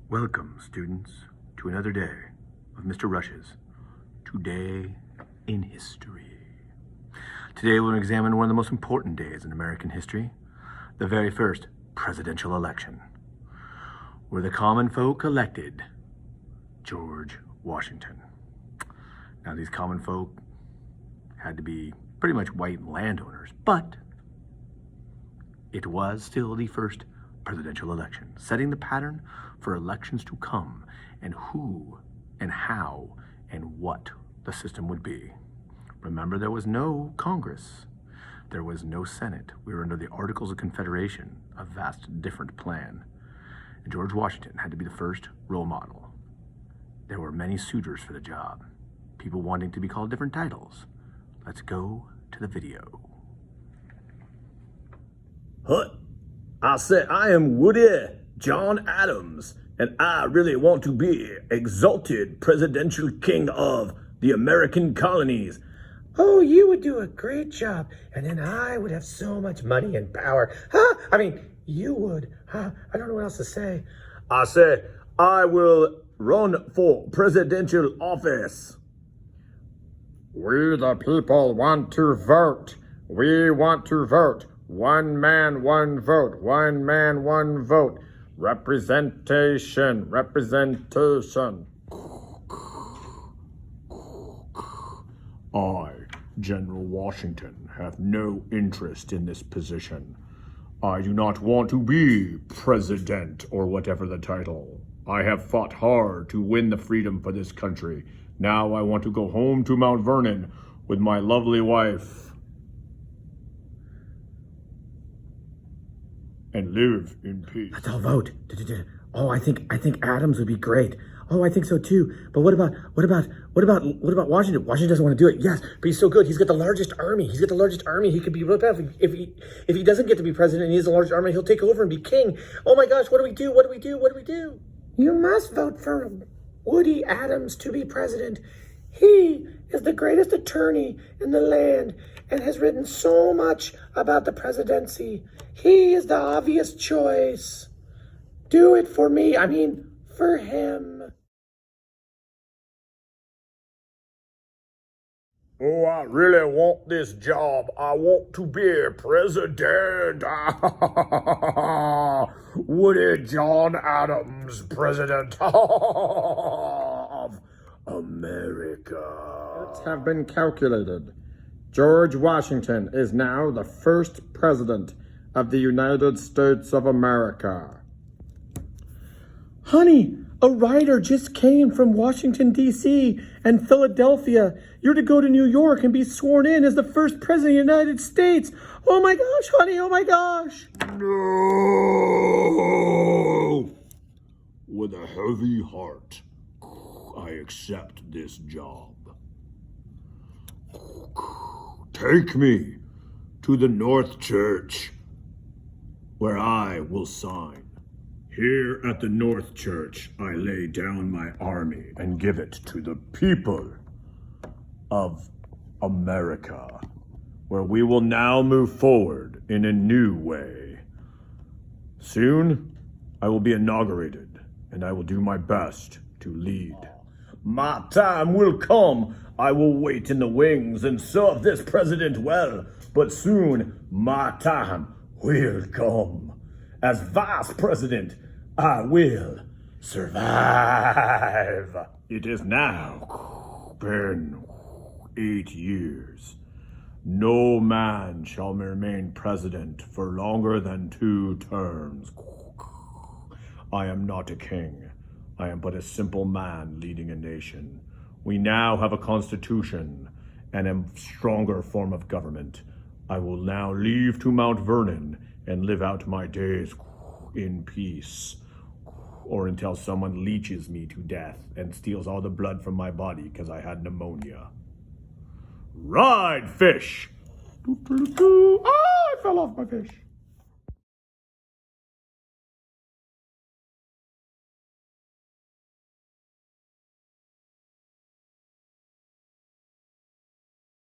Welcome, students, to another day of Mr. Rush's Today in History. Today we'll examine one of the most important days in American history, the very first presidential election, where the common folk elected George Washington. Now, these common folk had to be pretty much white landowners, but it was still the first presidential election, setting the pattern for elections to come and who and how and what the system would be. Remember, there was no Congress. There was no Senate. We were under the Articles of Confederation, a vast different plan. And George Washington had to be the first role model. There were many suitors for the job, people wanting to be called different titles. Let's go to the video. Huh? I said I am Woody John Adams, and I really want to be exalted presidential king of the American colonies. Oh, you would do a great job, and then I would have so much money and power. Huh? I mean, you would. Huh? I don't know what else to say. I said I will run for presidential office. We the people want to vote. We want to vote. One man, one vote. One man, one vote. Representation. I, General Washington, have no interest in this position. I do not want to be president or whatever the title. I have fought hard to win the freedom for this country. Now I want to go home to Mount Vernon with my lovely wife and live in peace. Let's all vote. Oh, I think Adams would be great. Oh, I think so too. But what about Washington? Washington doesn't want to do it. Yes, but he's so good. He's got the largest army. He could be real bad if he doesn't get to be president and he has the largest army. He'll take over and be king. Oh my gosh, what do we do? What do we do? You must vote for Woody Adams to be president. He is the greatest attorney in the land and has written so much about the presidency. He is the obvious choice. Do it for me. I mean, for him. Oh, I really want this job. I want to be president. Woody John Adams, president of America. Votes have been calculated. George Washington is now the first president of the United States of America. Honey, a writer just came from Washington, D.C. and Philadelphia. You're to go to New York and be sworn in as the first president of the United States. Oh my gosh, honey, oh my gosh. No! With a heavy heart, I accept this job. Take me to the North Church, where I will sign. Here at the North Church, I lay down my army and give it to the people of America, where we will now move forward in a new way. Soon, I will be inaugurated, and I will do my best to lead. My time will come. I will wait in the wings and serve this president well. But soon, my time will come. As vice president, I will survive. It is now been 8 years. No man shall remain president for longer than 2 terms. I am not a king. I am but a simple man leading a nation. We now have a constitution and a stronger form of government. I will now leave to Mount Vernon and live out my days in peace, or until someone leeches me to death and steals all the blood from my body because I had pneumonia. Ride, fish! Ah, I fell off my fish.